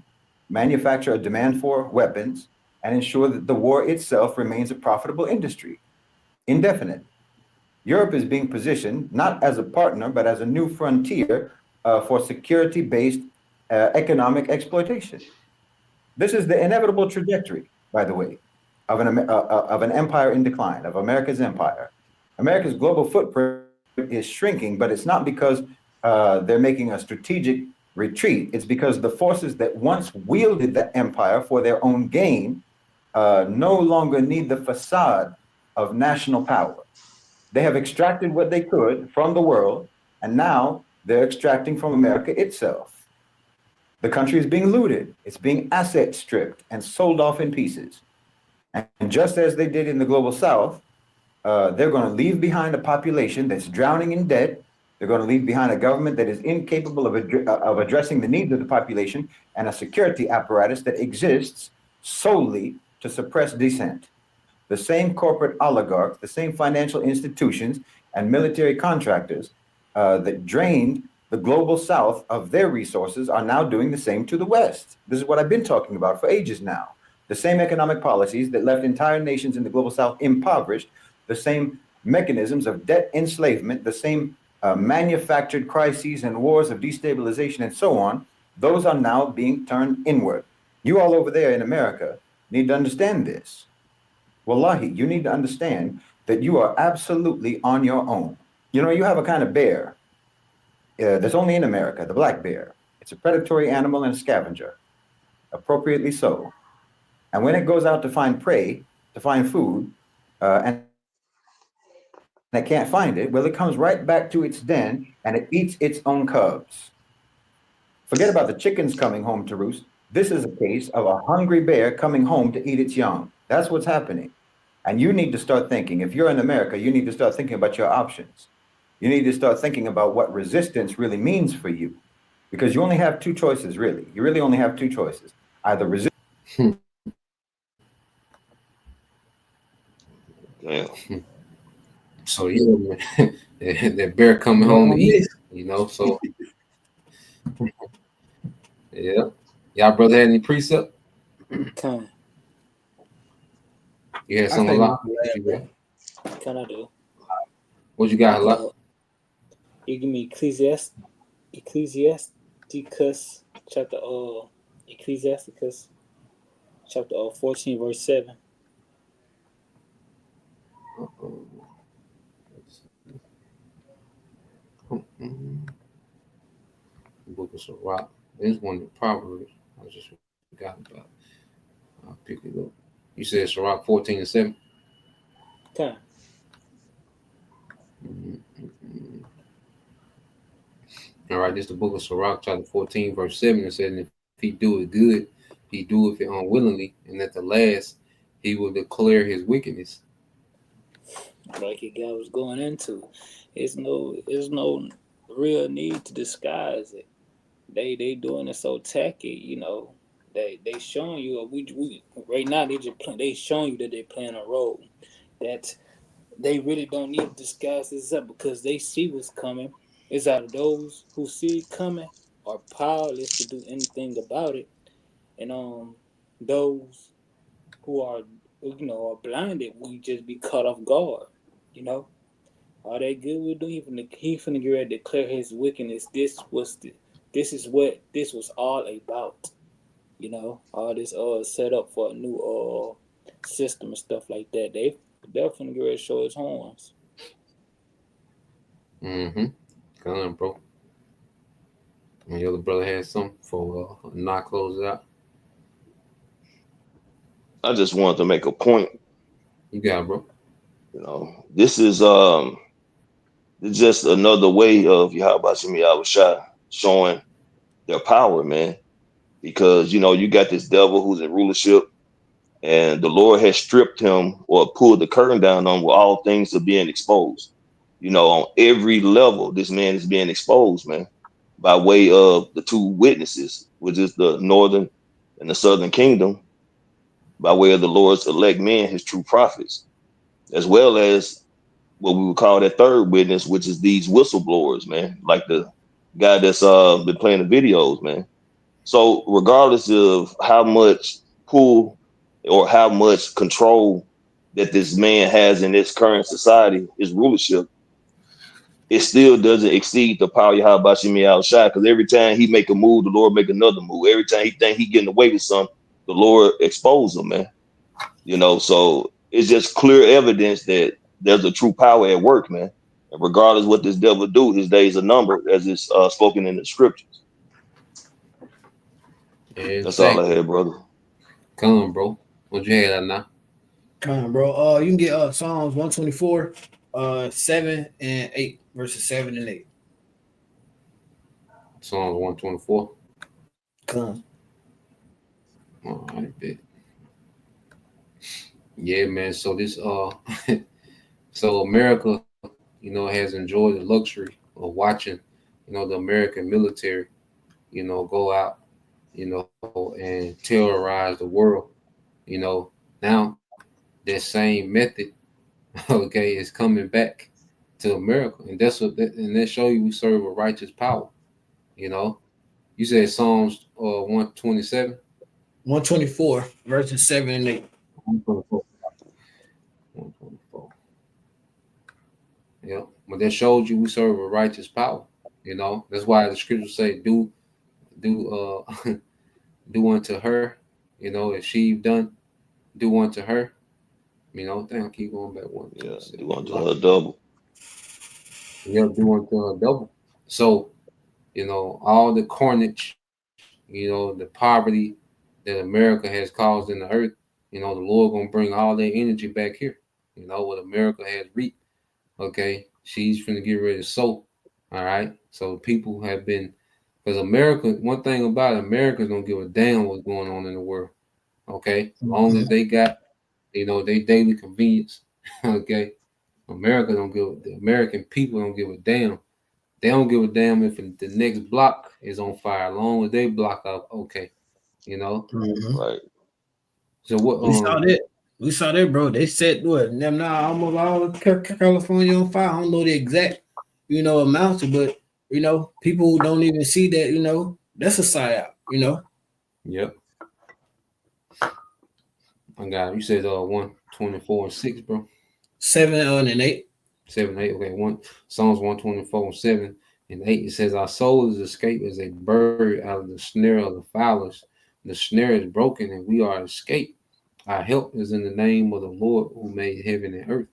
manufacture a demand for weapons, and ensure that the war itself remains a profitable industry, indefinite. Europe is being positioned not as a partner, but as a new frontier for security-based economic exploitation. This is the inevitable trajectory, by the way, of an empire in decline, of America's empire. America's global footprint is shrinking, but it's not because they're making a strategic retreat. It's because the forces that once wielded the empire for their own gain no longer need the facade of national power. They have extracted what they could from the world, and now they're extracting from America itself. The country is being looted. It's being asset stripped and sold off in pieces. And just as they did in the global South, they're going to leave behind a population that's drowning in debt. They're going to leave behind a government that is incapable of addressing the needs of the population, and a security apparatus that exists solely to suppress dissent. The same corporate oligarchs, the same financial institutions and military contractors that drained the global South of their resources are now doing the same to the West. This is what I've been talking about for ages now. The same economic policies that left entire nations in the global South impoverished, the same mechanisms of debt enslavement, the same manufactured crises and wars of destabilization and so on, those are now being turned inward. You all over there in America need to understand this. Wallahi, you need to understand that you are absolutely on your own. You know, you have a kind of bear that's only in America, the black bear. It's a predatory animal and a scavenger, appropriately so. And when it goes out to find prey, to find food, and it can't find it, well, it comes right back to its den and it eats its own cubs. Forget about the chickens coming home to roost. This is a case of a hungry bear coming home to eat its young. That's what's happening. And you need to start thinking, if you're in America, you need to start thinking about your options. You need to start thinking about what resistance really means for you. Because you only have two choices, really. You really only have two choices. Either resist. Damn. So yeah, man. That bear coming home to eat, you know. So yeah, y'all brother had any precept? Can You had I something a think lot. can I do? What you got a lot? You give me Ecclesiasticus chapter Ecclesiasticus chapter 14 verse 7. Book of Sirach. There's one in Proverbs. I just forgot about. I'll pick it up. You said Sirach 14 and 7. Okay. All right, this is the book of Sirach, chapter 14, verse 7. It says, if he do it good, he doeth it unwillingly, and at the last he will declare his wickedness. Like your guy was going into. There's no real need to disguise it. They doing it so tacky, you know. They showing you we right now they showing you that they playing a role. That they really don't need to disguise this up because they see what's coming. It's out of those who see it coming are powerless to do anything about it. And those who are are blinded will just be caught off guard, you know. All that good we're doing, he finna get ready to declare his wickedness. This is what this was all about. You know, all this set up for a new system and stuff like that. They're finna get ready to show his horns. Mm-hmm. Come on, bro. And your other brother had something for not close it out. I just wanted to make a point. You got it, bro. You know, this is just another way of Yahweh Shah showing their power, man. Because you got this devil who's in rulership, and the Lord has stripped him or pulled the curtain down on where all things are being exposed. On every level, this man is being exposed, man, by way of the two witnesses, which is the northern and the southern kingdom, by way of the Lord's elect men, his true prophets, as well as what we would call that third witness, which is these whistleblowers, man, like the guy that's been playing the videos, man. So regardless of how much pull or how much control that this man has in this current society, his rulership, it still doesn't exceed the power of Yahweh Shai, because every time he make a move, the Lord make another move. Every time he think he getting away with something, the Lord expose him, man. So it's just clear evidence that there's a true power at work, man. And regardless what this devil do, his days are numbered, as it's spoken in the scriptures. Exactly. That's all I had, brother. Come on, bro. What you had now? Come on, bro. You can get Psalms 124, 7 and 8, verses 7 and 8. Psalms 124. Come. All right, bet. Yeah, man. So this so America, has enjoyed the luxury of watching, the American military, go out, and terrorize the world. Now that same method, okay, is coming back to America, and that show you we serve a righteous power. You said Psalms 127, 124, verses 7 and 8. 124. 124. Yeah, but that showed you we serve a righteous power. That's why the scriptures say, "Do do unto her." If she done, do unto her. Damn, keep going back one. Yeah, do unto her double. Yeah, do unto her double. So, all the carnage, the poverty that America has caused in the earth, the Lord gonna bring all that energy back here. What America has reaped. Okay, she's finna get ready to sow. All right, so people have been, because America. One thing about it, Americans don't give a damn what's going on in the world. Okay, as long as they got, they daily convenience. Okay, the American people don't give a damn. They don't give a damn if the next block is on fire, as long as they block up. Okay, Right. So what? We saw that. We saw that, bro. They said what? Now almost all of California on fire. I don't know the exact, amounts, but people don't even see that. That's a psyop. Yep. I got. You said 124 and 6, bro. 7 and 8. 7, 8. Okay. Psalms 124 and 7 and 8. It says, "Our soul is escaped as a bird out of the snare of the fowlers. The snare is broken, and we are escaped. Our help is in the name of the Lord who made heaven and earth."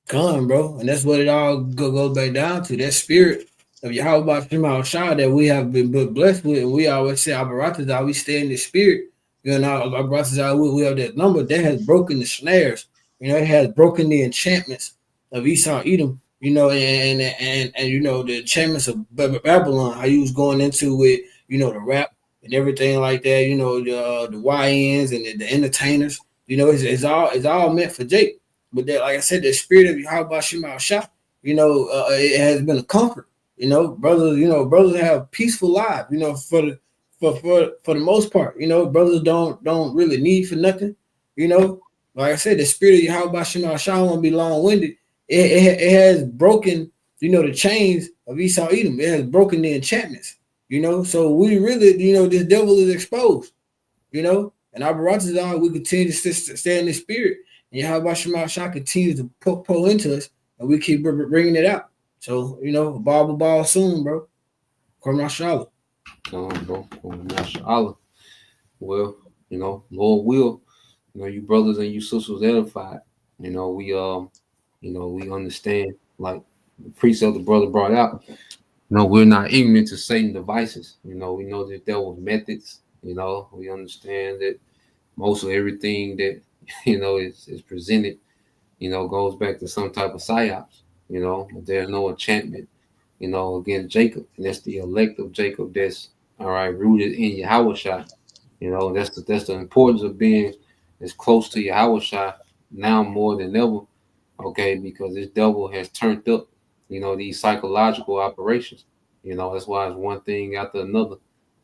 Come, bro. And that's what it all goes back down to. That spirit of Yahweh Shema Shah that we have been blessed with. And we always say, Abaratazah, we stay in the spirit. Abaratazah, we have that number that has broken the snares. It has broken the enchantments of Esau Edom. And the enchantments of Babylon. How you was going into it, the rap and everything like that. The YNs and the entertainers. It's all meant for Jake. But that, like I said, the spirit of Yahweh Shema Shah, it has been a comfort. Brothers have peaceful lives. For the most part, brothers don't really need for nothing. Like I said, the spirit of Yahweh Shema Shah won't be long winded. It has broken, the chains of Esau Edom. It has broken the enchantments. So we really, this devil is exposed. And our Baratazah, we continue to stay in the spirit. And Yahweh Shema Shah continues to pull into us, and we keep bringing it out. So, ball soon, bro. Mashallah. Bro. Mashallah. Well, Lord will, you brothers and you sisters edified. We understand, like the precept the brother brought out. We're not ignorant to Satan's devices. We know that there were methods. We understand that most of everything that is presented, goes back to some type of psyops. But there's no enchantment, against Jacob, and that's the elect of Jacob that's rooted in Yahushua. That's the importance of being as close to Yahushua now more than ever. Okay, because this devil has turned up, these psychological operations. That's why it's one thing after another.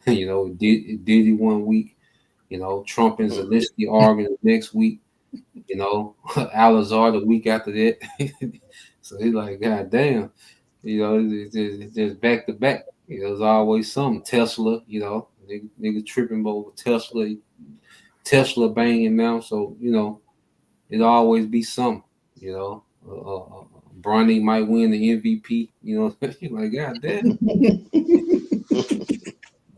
It did it one week. Trump and Zelensky arguing the next week. Al-Azhar the week after that. So he's like, God damn, it's just back to back. There's always some Tesla, nigga tripping over Tesla banging now. So, it'll always be some, Bronny might win the MVP, you're like, God damn.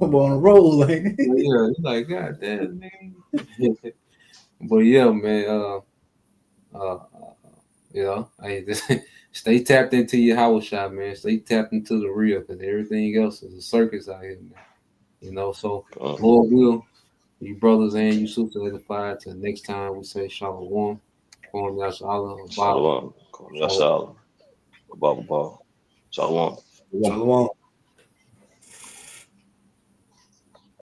I'm on a roll, like. Yeah, he's like, God damn, man. But yeah, man, stay tapped into your house shot, man. Stay tapped into the real, because everything else is a circus out here, man. So Lord will, you brothers and you sisters edified. Till next time we say Shalom. Shalom. Shalom. Shalom. Shalom. Shalom.